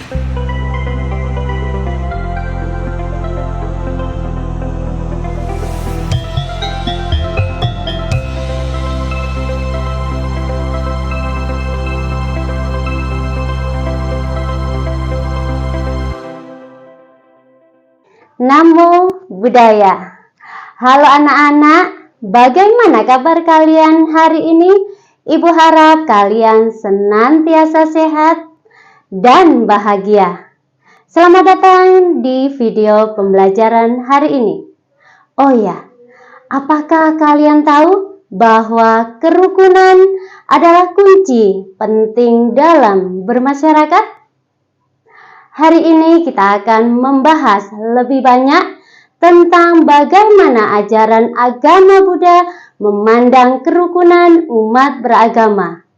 Namo Buddhaya. Halo anak-anak, bagaimana kabar kalian hari ini? Ibu harap kalian senantiasa sehat dan bahagia. Selamat datang di video pembelajaran hari ini. Oh ya, apakah kalian tahu bahwa kerukunan adalah kunci penting dalam bermasyarakat? Hari ini kita akan membahas lebih banyak tentang bagaimana ajaran agama Buddha memandang kerukunan umat beragama.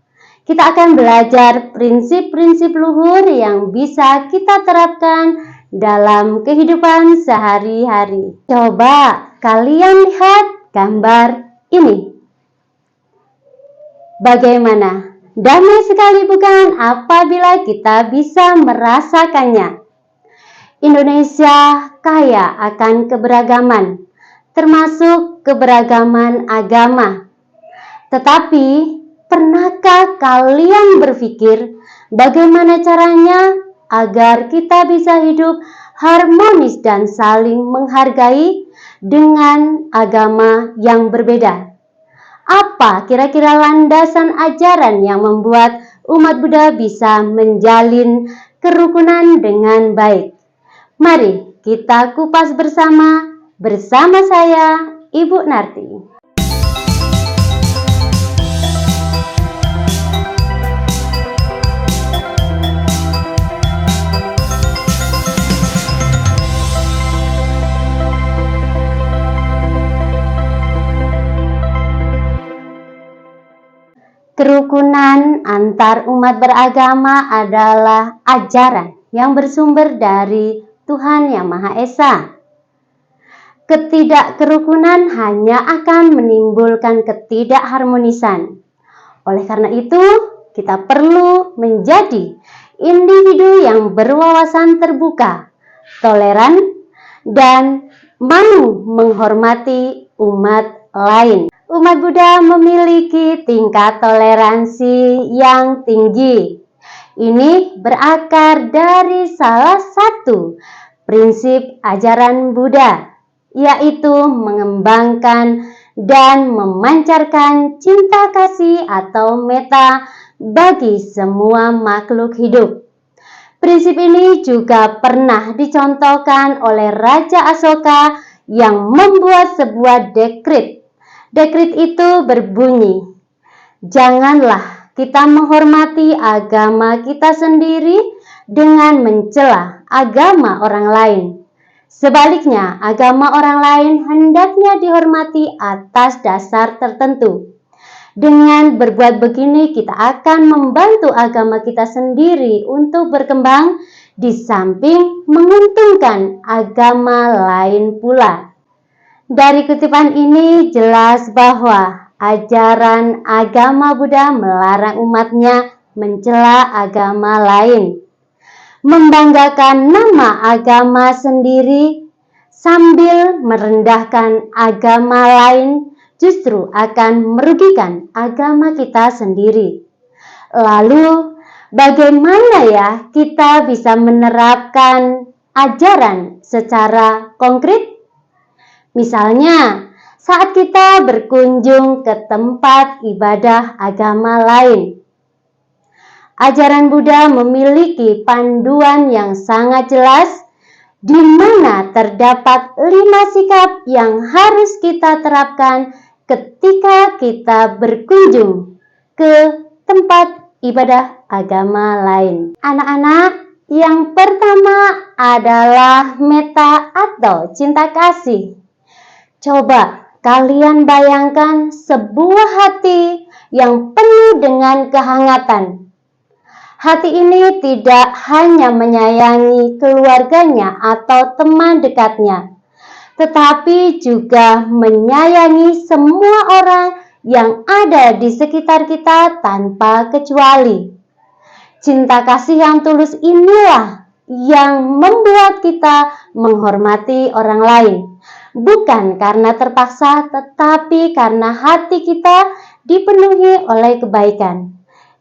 Kita akan belajar prinsip-prinsip luhur yang bisa kita terapkan dalam kehidupan sehari-hari. Coba kalian lihat gambar ini. Bagaimana? Damai sekali bukan apabila kita bisa merasakannya. Indonesia kaya akan keberagaman, termasuk keberagaman agama. Tetapi, pernahkah kalian berpikir bagaimana caranya agar kita bisa hidup harmonis dan saling menghargai dengan agama yang berbeda? Apa kira-kira landasan ajaran yang membuat umat Buddha bisa menjalin kerukunan dengan baik? Mari kita kupas bersama saya, Ibu Narti. Kerukunan antar umat beragama adalah ajaran yang bersumber dari Tuhan Yang Maha Esa. Ketidakkerukunan hanya akan menimbulkan ketidakharmonisan. Oleh karena itu, kita perlu menjadi individu yang berwawasan terbuka, toleran, dan mau menghormati umat lain. Umat Buddha memiliki tingkat toleransi yang tinggi. Ini berakar dari salah satu prinsip ajaran Buddha, yaitu mengembangkan dan memancarkan cinta kasih atau metta bagi semua makhluk hidup. Prinsip ini juga pernah dicontohkan oleh Raja Asoka yang membuat sebuah dekrit. Dekrit itu berbunyi, "Janganlah kita menghormati agama kita sendiri dengan mencela agama orang lain. Sebaliknya, agama orang lain hendaknya dihormati atas dasar tertentu. Dengan berbuat begini, kita akan membantu agama kita sendiri untuk berkembang, di samping menguntungkan agama lain pula." Dari kutipan ini jelas bahwa ajaran agama Buddha melarang umatnya mencela agama lain. Membanggakan nama agama sendiri sambil merendahkan agama lain justru akan merugikan agama kita sendiri. Lalu, bagaimana ya kita bisa menerapkan ajaran secara konkret? Misalnya, saat kita berkunjung ke tempat ibadah agama lain. Ajaran Buddha memiliki panduan yang sangat jelas, di mana terdapat 5 sikap yang harus kita terapkan ketika kita berkunjung ke tempat ibadah agama lain. Anak-anak, yang pertama adalah metta atau cinta kasih. Coba kalian bayangkan sebuah hati yang penuh dengan kehangatan. Hati ini tidak hanya menyayangi keluarganya atau teman dekatnya, tetapi juga menyayangi semua orang yang ada di sekitar kita tanpa kecuali. Cinta kasih yang tulus inilah yang membuat kita menghormati orang lain. Bukan karena terpaksa, tetapi karena hati kita dipenuhi oleh kebaikan.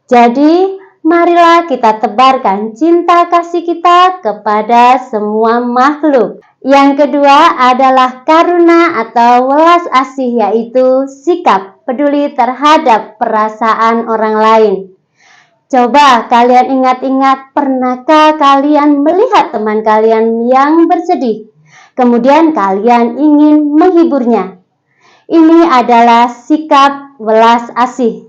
Jadi, marilah kita tebarkan cinta kasih kita kepada semua makhluk. Yang kedua adalah karuna atau welas asih, yaitu sikap peduli terhadap perasaan orang lain. Coba kalian ingat-ingat, pernahkah kalian melihat teman kalian yang bersedih? Kemudian kalian ingin menghiburnya. Ini adalah sikap welas asih.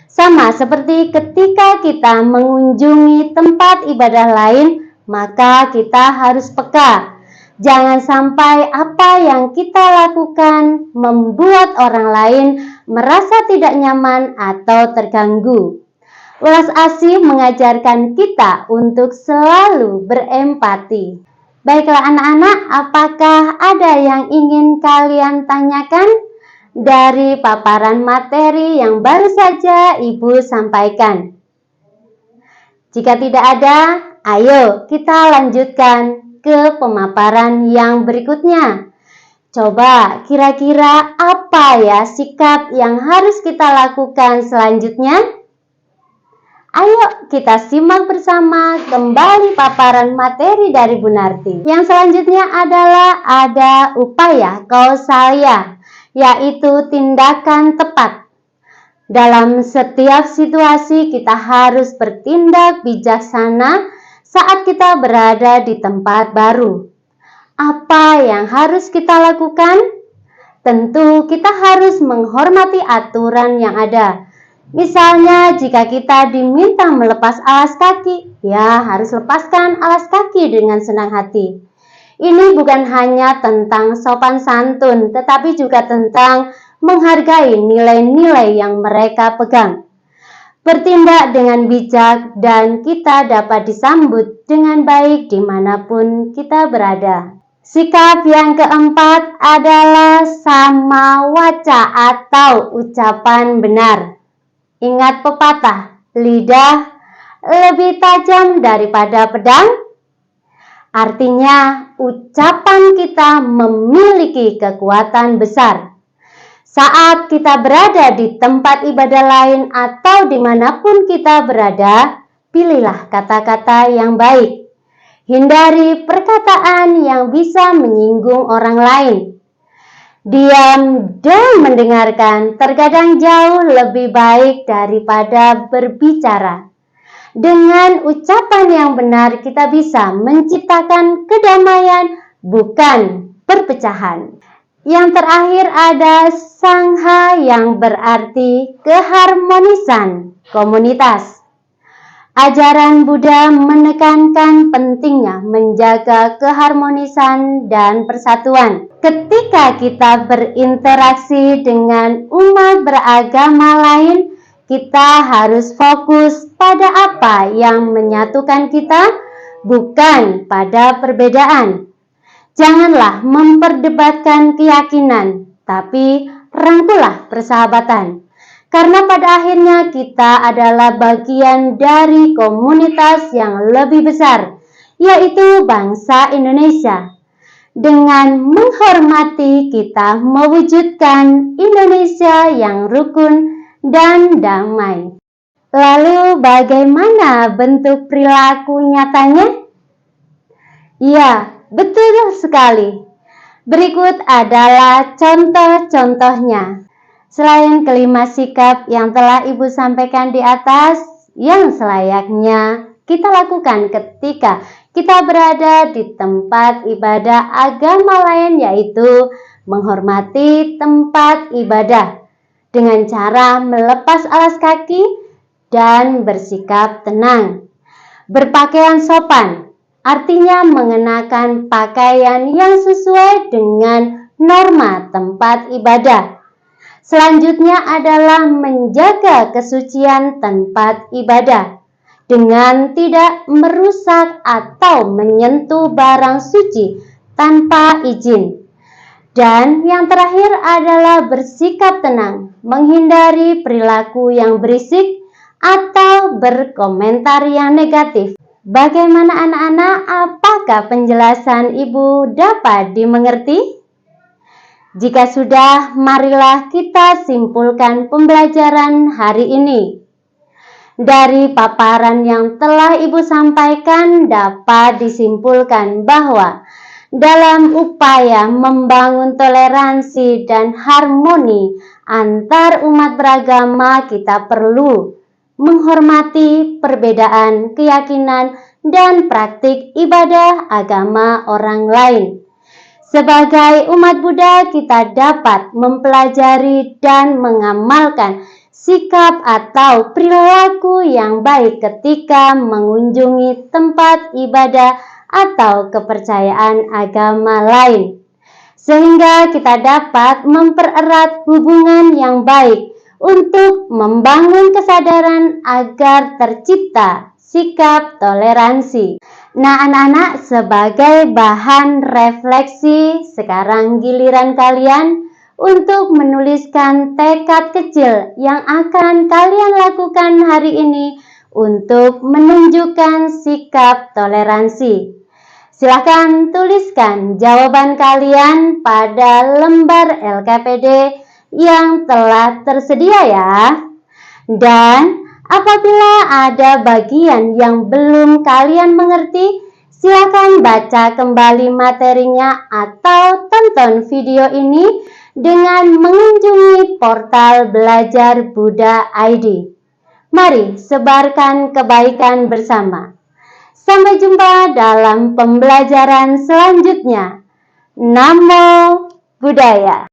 Sama seperti ketika kita mengunjungi tempat ibadah lain, maka kita harus peka. Jangan sampai apa yang kita lakukan membuat orang lain merasa tidak nyaman atau terganggu. Welas asih mengajarkan kita untuk selalu berempati. Baiklah anak-anak, apakah ada yang ingin kalian tanyakan dari paparan materi yang baru saja Ibu sampaikan? Jika tidak ada, ayo kita lanjutkan ke pemaparan yang berikutnya. Coba kira-kira apa ya sikap yang harus kita lakukan selanjutnya? Ayo kita simak bersama kembali paparan materi dari Bu Narti. Yang selanjutnya adalah ada upaya kausalia, yaitu tindakan tepat. Dalam setiap situasi kita harus bertindak bijaksana saat kita berada di tempat baru. Apa yang harus kita lakukan? Tentu kita harus menghormati aturan yang ada. Misalnya jika kita diminta melepas alas kaki, ya harus lepaskan alas kaki dengan senang hati. Ini bukan hanya tentang sopan santun, tetapi juga tentang menghargai nilai-nilai yang mereka pegang. Bertindak dengan bijak dan kita dapat disambut dengan baik dimanapun kita berada. Sikap yang keempat adalah samawaca atau ucapan benar. Ingat pepatah, lidah lebih tajam daripada pedang. Artinya, ucapan kita memiliki kekuatan besar. Saat kita berada di tempat ibadah lain atau dimanapun kita berada, pilihlah kata-kata yang baik. Hindari perkataan yang bisa menyinggung orang lain. Diam dan mendengarkan terkadang jauh lebih baik daripada berbicara. Dengan ucapan yang benar kita bisa menciptakan kedamaian, bukan perpecahan. Yang terakhir ada sangha yang berarti keharmonisan komunitas. Ajaran Buddha menekankan pentingnya menjaga keharmonisan dan persatuan. Ketika kita berinteraksi dengan umat beragama lain, kita harus fokus pada apa yang menyatukan kita, bukan pada perbedaan. Janganlah memperdebatkan keyakinan, tapi rangkulah persahabatan. Karena pada akhirnya kita adalah bagian dari komunitas yang lebih besar, yaitu bangsa Indonesia. Dengan menghormati kita mewujudkan Indonesia yang rukun dan damai. Lalu bagaimana bentuk perilaku nyatanya? Ya, betul sekali. Berikut adalah contoh-contohnya. Selain kelima sikap yang telah Ibu sampaikan di atas, yang selayaknya kita lakukan ketika kita berada di tempat ibadah agama lain, yaitu menghormati tempat ibadah dengan cara melepas alas kaki dan bersikap tenang. Berpakaian sopan, artinya mengenakan pakaian yang sesuai dengan norma tempat ibadah. Selanjutnya adalah menjaga kesucian tempat ibadah dengan tidak merusak atau menyentuh barang suci tanpa izin. Dan yang terakhir adalah bersikap tenang, menghindari perilaku yang berisik atau berkomentar yang negatif. Bagaimana anak-anak? Apakah penjelasan Ibu dapat dimengerti? Jika sudah, marilah kita simpulkan pembelajaran hari ini. Dari paparan yang telah Ibu sampaikan dapat disimpulkan bahwa dalam upaya membangun toleransi dan harmoni antar umat beragama, kita perlu menghormati perbedaan keyakinan dan praktik ibadah agama orang lain. Sebagai umat Buddha, kita dapat mempelajari dan mengamalkan sikap atau perilaku yang baik ketika mengunjungi tempat ibadah atau kepercayaan agama lain, sehingga kita dapat mempererat hubungan yang baik untuk membangun kesadaran agar tercipta sikap toleransi. Nah anak-anak, sebagai bahan refleksi, sekarang giliran kalian untuk menuliskan tekad kecil yang akan kalian lakukan hari ini untuk menunjukkan sikap toleransi. Silakan tuliskan jawaban kalian pada lembar LKPD yang telah tersedia ya. Dan apabila ada bagian yang belum kalian mengerti, silakan baca kembali materinya atau tonton video ini dengan mengunjungi portal Belajar Buddha ID. Mari sebarkan kebaikan bersama. Sampai jumpa dalam pembelajaran selanjutnya. Namo Buddhaya.